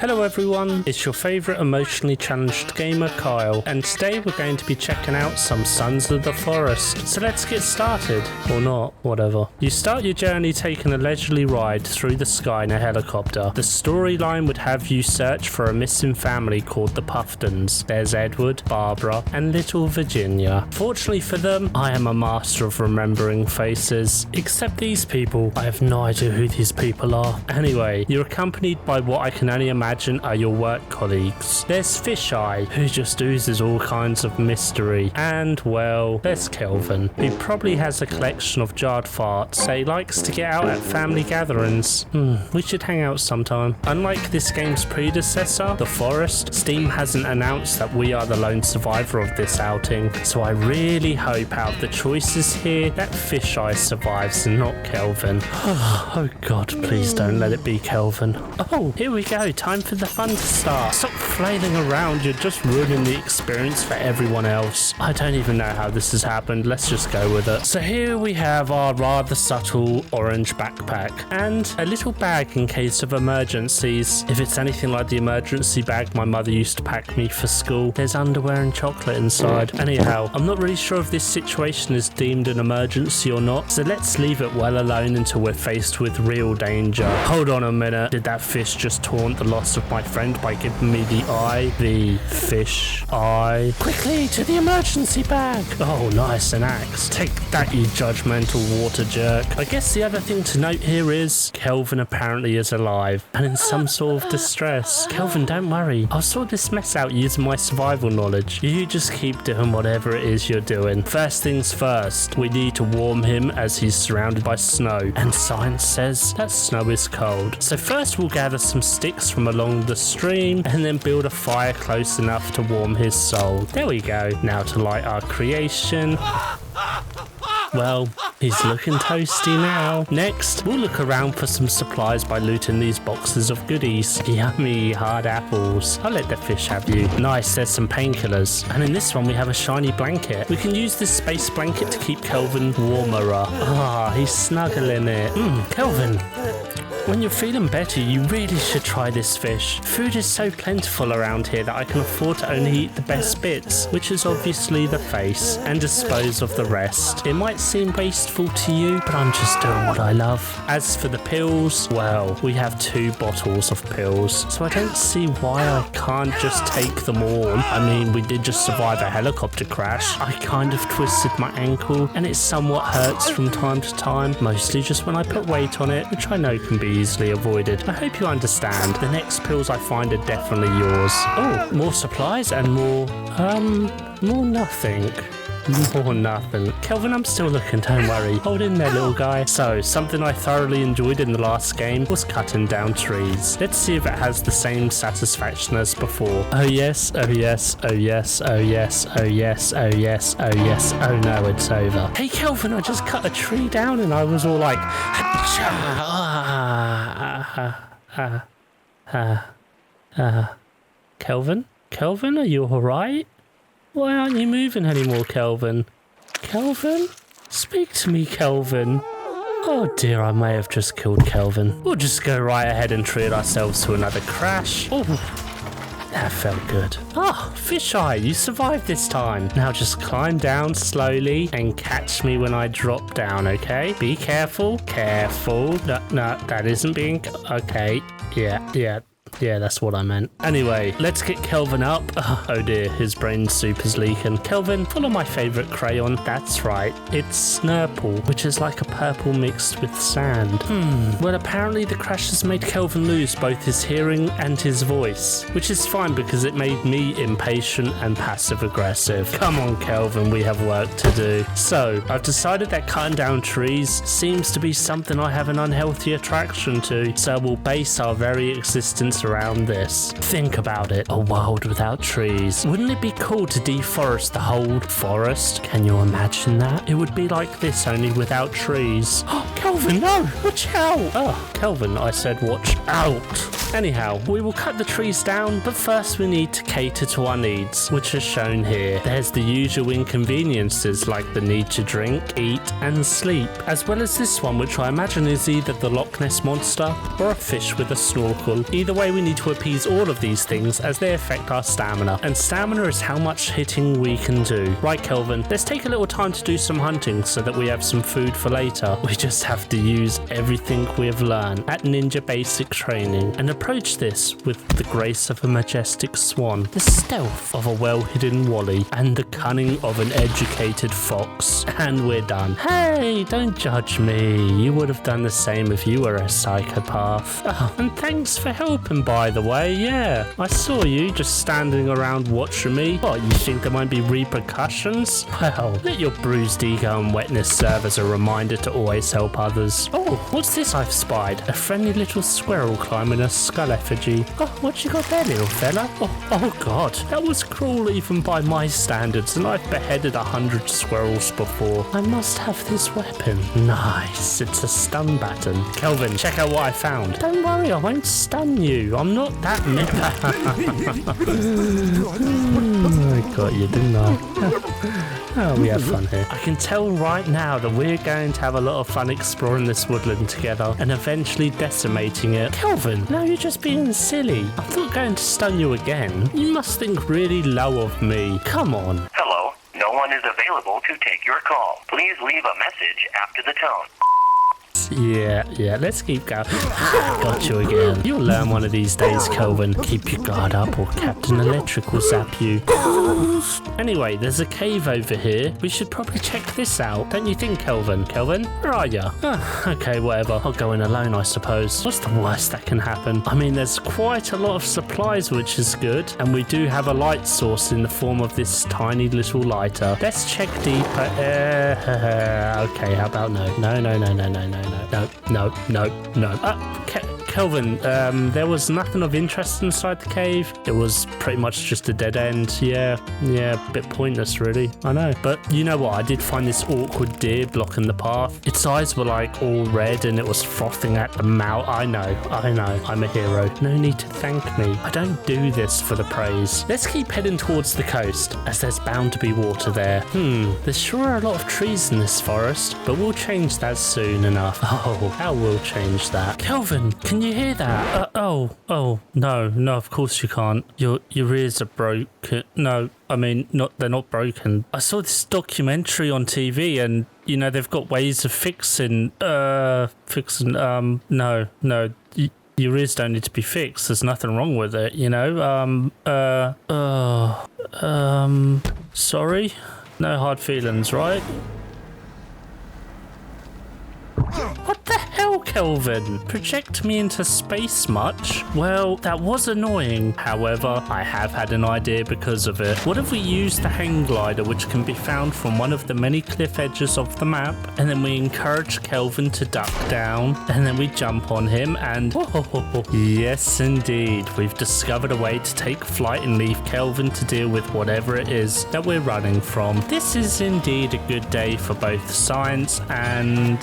Hello everyone, it's your favourite emotionally challenged gamer Kyle, and today we're going to be checking out some Sons of the Forest. So let's get started, or not, whatever. You start your journey taking a leisurely ride through the sky in a helicopter. The storyline would have you search for a missing family called the Puftons. There's Edward, Barbara, and little Virginia. Fortunately for them, I am a master of remembering faces. Except these people, I have no idea who these people are. Anyway, you're accompanied by what I can only imagine are your work colleagues. There's Fisheye, who just oozes all kinds of mystery. And, well, there's Kelvin, who probably has a collection of jarred farts. He likes to get out at family gatherings. We should hang out sometime. Unlike this game's predecessor, The Forest, Steam hasn't announced that we are the lone survivor of this outing. So I really hope out of the choices here that Fisheye survives and not Kelvin. Oh god, please don't let it be Kelvin. Oh, here we go. Time for the fun to start. Stop flailing around, you're just ruining the experience for everyone else. I don't even know how this has happened, let's just go with it. So here we have our rather subtle orange backpack and a little bag in case of emergencies. If it's anything like the emergency bag my mother used to pack me for school, there's underwear and chocolate inside. Anyhow, I'm not really sure if this situation is deemed an emergency or not, so let's leave it well alone until we're faced with real danger. Hold on a minute, did that fish just taunt the loss of my friend by giving me the eye? The fish eye. Quickly to the emergency bag. Oh, nice, an axe. Take that, you judgmental water jerk. I guess the other thing to note here is Kelvin apparently is alive and in some sort of distress. Kelvin, don't worry. I'll sort this mess out using my survival knowledge. You just keep doing whatever it is you're doing. First things first, we need to warm him as he's surrounded by snow. And science says that snow is cold. So first we'll gather some sticks from along the stream and then build a fire close enough to warm his soul. There we go. Now to light our creation. Well, he's looking toasty now. Next, we'll look around for some supplies by looting these boxes of goodies. Yummy hard apples. I'll let the fish have you. Nice, there's some painkillers. And in this one, we have a shiny blanket. We can use this space blanket to keep Kelvin warmer. Ah, he's snuggling it. Kelvin. When you're feeling better, you really should try this fish. Food is so plentiful around here that I can afford to only eat the best bits, which is obviously the face, and dispose of the rest. It might seem wasteful to you, but I'm just doing what I love. As for the pills, well, we have 2 bottles of pills, so I don't see why I can't just take them all. I mean, we did just survive a helicopter crash. I kind of twisted my ankle, and it somewhat hurts from time to time, mostly just when I put weight on it, which I know can be easily avoided. I hope you understand. The next pills I find are definitely yours. Oh, more supplies and more nothing. More nothing. Kelvin, I'm still looking, don't worry. Hold in there, little guy. So, something I thoroughly enjoyed in the last game was cutting down trees. Let's see if it has the same satisfaction as before. Oh yes, oh yes, oh yes, oh yes, oh yes, oh yes, oh yes, oh no, it's over. Hey Kelvin, I just cut a tree down and I was all like, Kelvin? Kelvin, are you alright? Why aren't you moving anymore, Kelvin? Kelvin? Speak to me, Kelvin. Oh dear, I may have just killed Kelvin. We'll just go right ahead and treat ourselves to another crash. Oh, that felt good. Ah, Fisheye, you survived this time. Now just climb down slowly and catch me when I drop down, okay? Be careful. Careful. No, that isn't being... Okay. Yeah, that's what I meant. Anyway, let's get Kelvin up. Oh dear, his brain soup is leaking. Kelvin, follow my favourite crayon. That's right, it's Snurple, which is like a purple mixed with sand. Well, apparently the crash has made Kelvin lose both his hearing and his voice, which is fine because it made me impatient and passive-aggressive. Come on, Kelvin, we have work to do. So, I've decided that cutting down trees seems to be something I have an unhealthy attraction to, so we'll base our very existence around this. Think about it, a world without trees. Wouldn't it be cool to deforest the whole forest? Can you imagine that? It would be like this, only without trees. Oh, Kelvin, no! Watch out! Oh, Kelvin, I said watch out. Anyhow, we will cut the trees down, but first we need to cater to our needs, which are shown here. There's the usual inconveniences like the need to drink, eat, and sleep, as well as this one, which I imagine is either the Loch Ness Monster or a fish with a snorkel. Either way, way we need to appease all of these things as they affect our stamina. And stamina is how much hitting we can do. Right, Kelvin, let's take a little time to do some hunting so that we have some food for later. We just have to use everything we have learned at Ninja Basic Training and approach this with the grace of a majestic swan, the stealth of a well-hidden wally, and the cunning of an educated fox. And we're done. Hey, don't judge me. You would have done the same if you were a psychopath. Oh, and thanks for helping, by the way. Yeah, I saw you just standing around watching me. What, you think there won't be repercussions? Well, let your bruised ego and wetness serve as a reminder to always help others. Oh, what's this I've spied? A friendly little squirrel climbing a skull effigy. Oh, what you got there, little fella? Oh God, that was cruel even by my standards, and I've beheaded 100 squirrels before. I must have this weapon. Nice, it's a stun baton. Kelvin, check out what I found. Don't worry, I won't stun you. I'm not that I got you, didn't I? Oh, we have fun here. I can tell right now that we're going to have a lot of fun exploring this woodland together and eventually decimating it. Kelvin, now you're just being silly. I'm not going to stun you again. You must think really low of me. Come on. Hello, no one is available to take your call. Please leave a message after the tone. Yeah, let's keep going. Got you again. You'll learn one of these days, Kelvin. Keep your guard up or Captain Electric will zap you. Anyway, there's a cave over here. We should probably check this out. Don't you think, Kelvin? Kelvin, where are you? Okay, whatever. I'll go in alone, I suppose. What's the worst that can happen? I mean, there's quite a lot of supplies, which is good. And we do have a light source in the form of this tiny little lighter. Let's check deeper. Okay, how about no? No. Kelvin, there was nothing of interest inside the cave. It was pretty much just a dead end. Yeah, a bit pointless, really. I know. But you know what? I did find this awkward deer blocking the path. Its eyes were like all red and it was frothing at the mouth. I know. I'm a hero. No need to thank me. I don't do this for the praise. Let's keep heading towards the coast, as there's bound to be water there. There's sure a lot of trees in this forest, but we'll change that soon enough. Oh, how we'll change that. Kelvin, can you hear that? No, of course you can't. Your ears are broken. No, I mean, they're not broken. I saw this documentary on TV and, you know, they've got ways of fixing, no. Your ears don't need to be fixed. There's nothing wrong with it, you know? Sorry? No hard feelings, right? What the hell, Kelvin? Project me into space much? Well, that was annoying. However, I have had an idea because of it. What if we use the hang glider, which can be found from one of the many cliff edges of the map, and then we encourage Kelvin to duck down, and then we jump on him and... Yes, indeed. We've discovered a way to take flight and leave Kelvin to deal with whatever it is that we're running from. This is indeed a good day for both science and,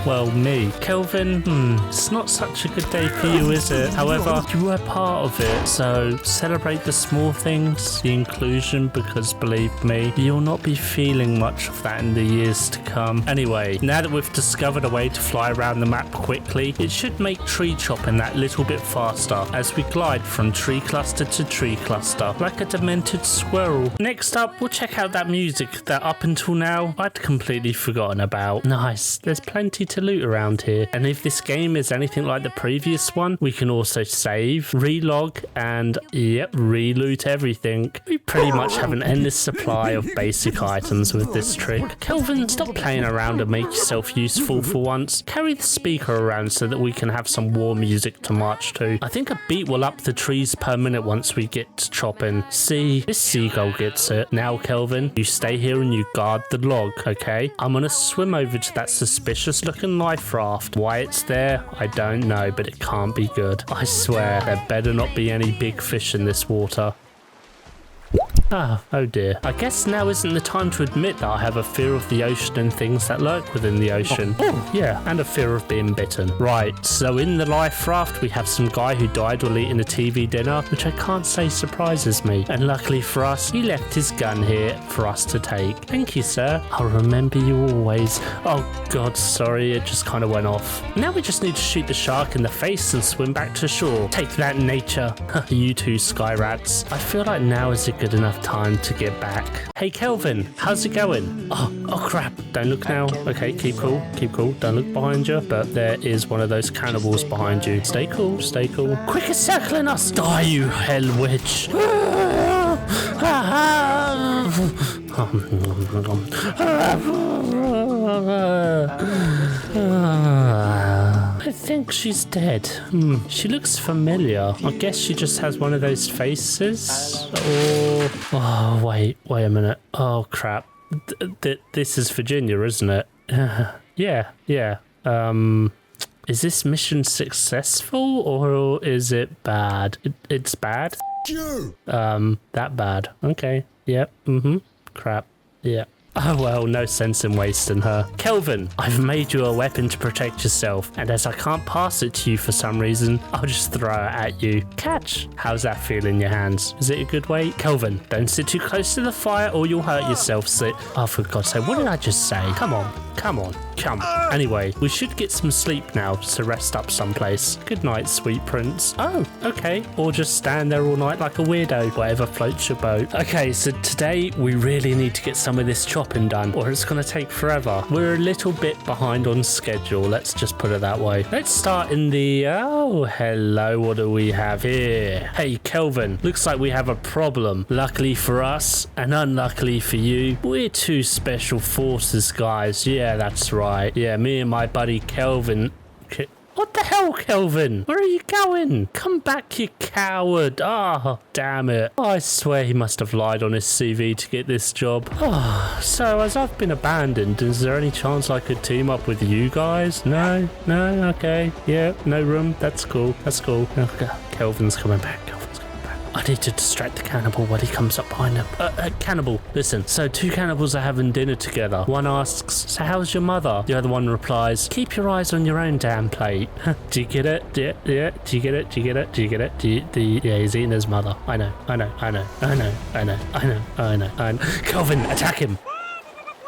well, me. Kelvin, it's not such a good day for you, is it? However, you were part of it, so celebrate the small things, the inclusion, because believe me, you'll not be feeling much of that in the years to come. Anyway, now that we've discovered a way to fly around the map quickly, it should make tree chopping that little bit faster as we glide from tree cluster to tree cluster, like a demented squirrel. Next up, we'll check out that music that up until now, I'd completely forgotten about. Nice, there's plenty to loot around here, and if this game is anything like the previous one, we can also save, relog, and re-loot everything. We pretty much have an endless supply of basic items with this trick. Kelvin, stop playing around and make yourself useful for once. Carry the speaker around so that we can have some war music to march to. I think a beat will up the trees per minute once we get to chopping. See, this seagull gets it. Now, Kelvin, you stay here and you guard the log, okay? I'm gonna swim over to that suspicious looking life raft. Why it's there, I don't know, but it can't be good. I swear, there better not be any big fish in this water. Oh dear. I guess now isn't the time to admit that I have a fear of the ocean and things that lurk within the ocean. Oh, yeah, and a fear of being bitten. Right, so in the life raft, we have some guy who died while eating a TV dinner, which I can't say surprises me. And luckily for us, he left his gun here for us to take. Thank you, sir. I'll remember you always. Oh, God, sorry, it just kind of went off. Now we just need to shoot the shark in the face and swim back to shore. Take that, nature. You two sky rats. I feel like now is a good enough time to get back. Hey, Kelvin, how's it going? Oh, crap. Don't look now. Okay, keep cool. Keep cool. Don't look behind you. But there is one of those cannibals behind you. Stay cool. Stay cool. Quick, it's circling us. Die, you hell witch. I think she's dead. She looks familiar. I guess she just has one of those faces. Oh, wait a minute. Oh, crap. This is Virginia, isn't it? Yeah. Is this mission successful or is it bad? It's bad? That bad. Okay. Yep. Crap. Yeah. Oh well, no sense in wasting her. Kelvin, I've made you a weapon to protect yourself, and as I can't pass it to you for some reason, I'll just throw it at you. Catch! How's that feel in your hands? Is it a good weight? Kelvin, don't sit too close to the fire or you'll hurt yourself. Oh, for God's sake, what did I just say? Come on. Anyway, we should get some sleep now to rest up someplace. Good night, sweet prince. Oh, okay. Or just stand there all night like a weirdo, whatever floats your boat. Okay, so today we really need to get some of this chopping done, or it's going to take forever. We're a little bit behind on schedule, let's just put it that way. Let's start in the... Oh, hello, what do we have here? Hey, Kelvin, looks like we have a problem. Luckily for us, and unluckily for you, we're two special forces guys. Yeah, that's right. Yeah, me and my buddy Kelvin... What the hell, Kelvin? Where are you going? Come back, you coward. Oh, damn it. I swear he must have lied on his CV to get this job. Oh, so as I've been abandoned, is there any chance I could team up with you guys? No? Okay. Yeah, no room. That's cool. Okay. Kelvin's coming back. I need to distract the cannibal while he comes up behind him. Cannibal, listen. So two cannibals are having dinner together. One asks, so how's your mother? The other one replies, keep your eyes on your own damn plate. Do you get it? Yeah. Do you get it? Yeah, he's eating his mother. I know. Kelvin, attack him.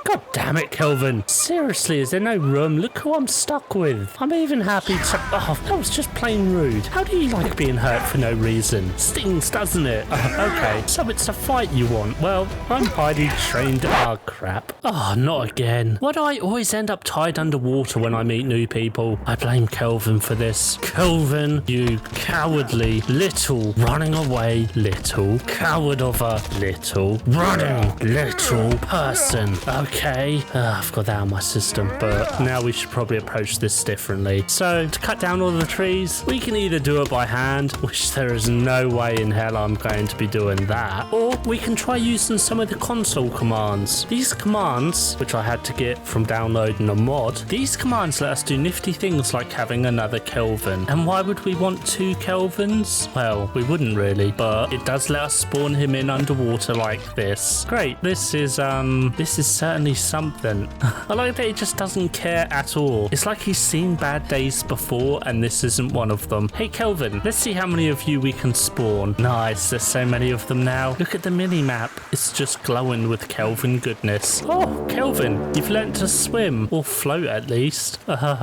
God damn it, Kelvin. Seriously, is there no room? Look who I'm stuck with. I'm even happy to... Oh, that was just plain rude. How do you like being hurt for no reason? Stings, doesn't it? Okay, so it's a fight you want. Well, I'm highly trained... Oh, crap. Oh, not again. Why do I always end up tied underwater when I meet new people? I blame Kelvin for this. Kelvin, you cowardly little running away little coward of a little running little person. Okay, I've got that on my system, but now we should probably approach this differently. So, to cut down all the trees, we can either do it by hand, which there is no way in hell I'm going to be doing that, or we can try using some of the console commands. These commands, which I had to get from downloading a mod, these commands let us do nifty things like having another Kelvin. And why would we want two Kelvins? Well, we wouldn't really, but it does let us spawn him in underwater like this. Great, this is certainly something. I like that he just doesn't care at all. It's like he's seen bad days before and this isn't one of them. Hey Kelvin, let's see how many of you we can spawn. Nice, there's so many of them now. Look at the mini-map. It's just glowing with Kelvin goodness. Oh, Kelvin, you've learnt to swim. Or float at least.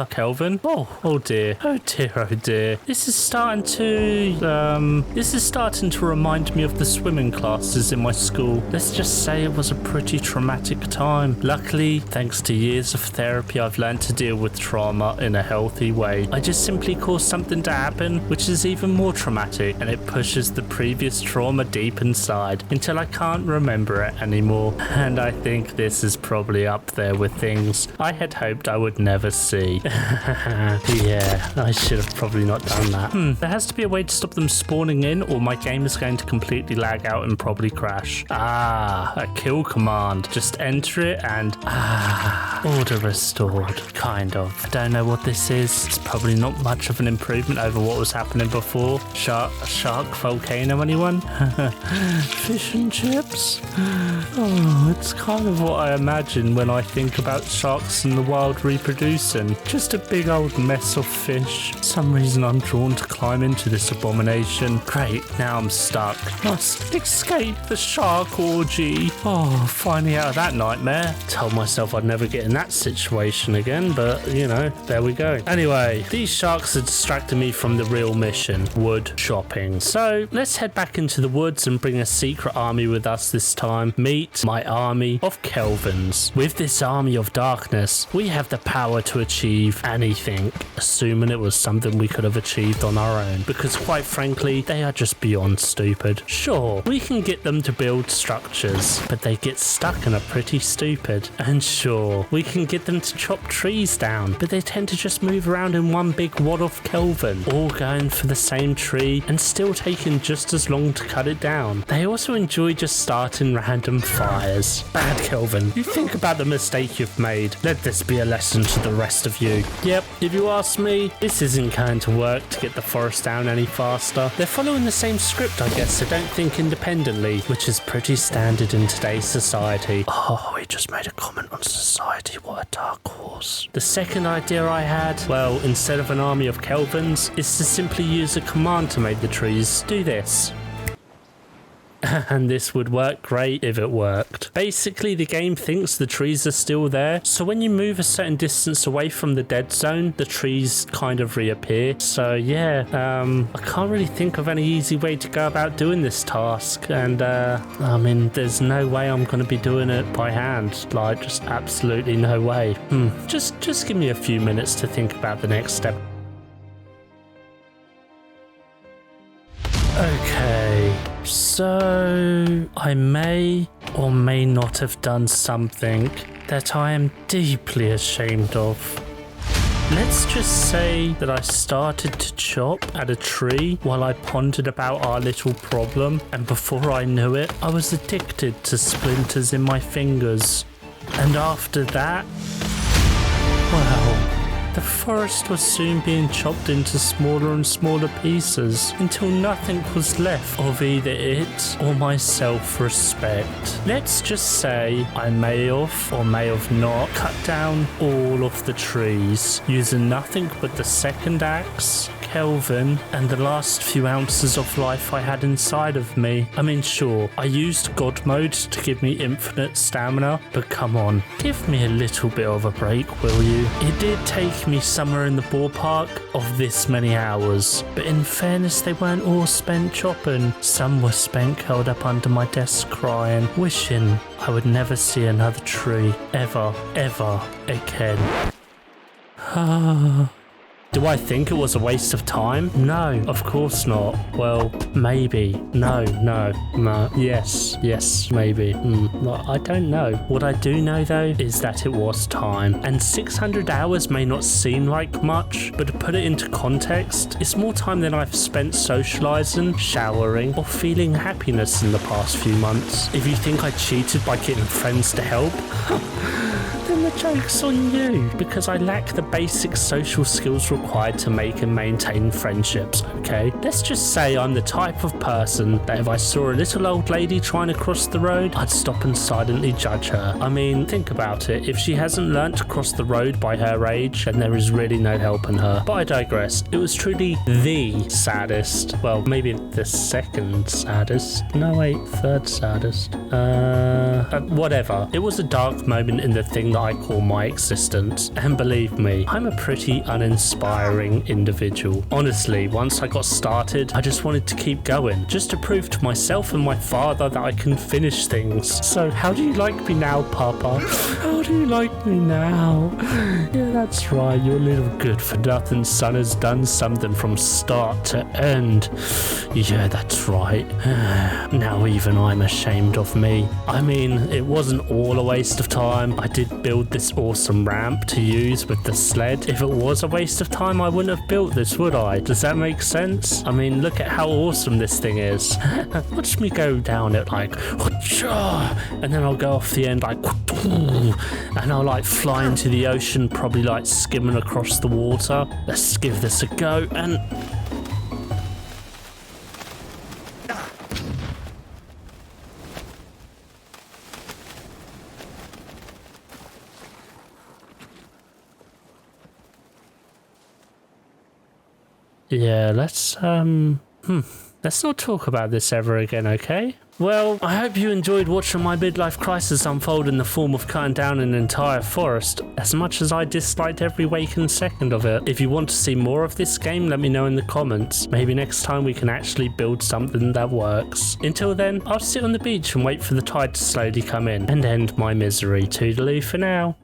Kelvin. Oh dear. This is starting to remind me of the swimming classes in my school. Let's just say it was a pretty traumatic time. Luckily, thanks to years of therapy, I've learned to deal with trauma in a healthy way. I just simply cause something to happen, which is even more traumatic, and it pushes the previous trauma deep inside until I can't remember it anymore. And I think this is probably up there with things I had hoped I would never see. Yeah, I should have probably not done that. There has to be a way to stop them spawning in, or my game is going to completely lag out and probably crash. A kill command. Just enter it it and order restored, kind of. I don't know what this is. It's probably not much of an improvement over what was happening before. Shark volcano, anyone? Fish and chips? Oh, it's kind of what I imagine when I think about sharks in the wild reproducing. Just a big old mess of fish. For some reason I'm drawn to climb into this abomination. Great, now I'm stuck. Must escape the shark orgy. Oh, finally out of that nightmare. Told myself I'd never get in that situation again, but you know, there we go. Anyway, these sharks are distracting me from the real mission, wood shopping. So let's head back into the woods and bring a secret army with us this time. Meet my army of Kelvins. With this army of darkness, we have the power to achieve anything, assuming it was something we could have achieved on our own, because quite frankly, they are just beyond stupid. Sure, we can get them to build structures, but they get stuck and are pretty stupid. And sure, we can get them to chop trees down, but they tend to just move around in one big wad of Kelvin, all going for the same tree and still taking just as long to cut it down. They also enjoy just starting random fires. Bad Kelvin, you think about the mistake you've made. Let this be a lesson to the rest of you. Yep, if you ask me, this isn't going to work to get the forest down any faster. They're following the same script, I guess, so don't think independently, which is pretty standard in today's society. Oh, he just made a comment on society. What a dark horse. The second idea I had, well, instead of an army of Kelvins, is to simply use a command to make the trees do this. And this would work great if it worked. Basically, the game thinks the trees are still there, so when you move a certain distance away from the dead zone, the trees kind of reappear. So yeah, I can't really think of any easy way to go about doing this task, and I mean, there's no way I'm going to be doing it by hand. Like, just absolutely no way. Just give me a few minutes to think about the next step. Okay, so I may or may not have done something that I am deeply ashamed of. Let's just say that I started to chop at a tree while I pondered about our little problem, and before I knew it, I was addicted to splinters in my fingers. And after that, well, the forest was soon being chopped into smaller and smaller pieces until nothing was left of either it or my self-respect. Let's just say I may have or may have not cut down all of the trees using nothing but the second axe, Kelvin, and the last few ounces of life I had inside of me. I mean, sure, I used God mode to give me infinite stamina, but come on, give me a little bit of a break, will you? It did take me somewhere in the ballpark of this many hours, but in fairness, they weren't all spent chopping. Some were spent curled up under my desk crying, wishing I would never see another tree ever again. Do I think it was a waste of time? No, of course not. Well, maybe. No. Yes, maybe. I don't know. What I do know, though, is that it was time. And 600 hours may not seem like much, but to put it into context, it's more time than I've spent socializing, showering, or feeling happiness in the past few months. If you think I cheated by getting friends to help, then the joke's on you, because I lack the basic social skills required to make and maintain friendships, okay? Let's just say I'm the type of person that if I saw a little old lady trying to cross the road, I'd stop and silently judge her. I mean, think about it. If she hasn't learnt to cross the road by her age, then there is really no helping her. But I digress. It was truly the saddest. Well, maybe the second saddest. No, wait, third saddest. Whatever. It was a dark moment in the thing that I call my existence. And believe me, I'm a pretty uninspiring individual. Honestly, once I got started, I just wanted to keep going, just to prove to myself and my father that I can finish things. So how do you like me now, Papa? How do you like me now? Yeah, that's right, your little good-for-nothing son has done something from start to end. Yeah, that's right. Now even I'm ashamed of me. I mean, it wasn't all a waste of time. I did build this awesome ramp to use with the sled. If it was a waste of time, I wouldn't have built this, would I? Does that make sense? I mean, look at how awesome this thing is. Watch me go down it like, and then I'll go off the end like, and I'll like fly into the ocean, probably like skimming across the water. Let's give this a go. And yeah, let's not talk about this ever again, okay? Well, I hope you enjoyed watching my midlife crisis unfold in the form of cutting down an entire forest, as much as I disliked every waking second of it. If you want to see more of this game, let me know in the comments. Maybe next time we can actually build something that works. Until then, I'll sit on the beach and wait for the tide to slowly come in and end my misery. Toodaloo for now.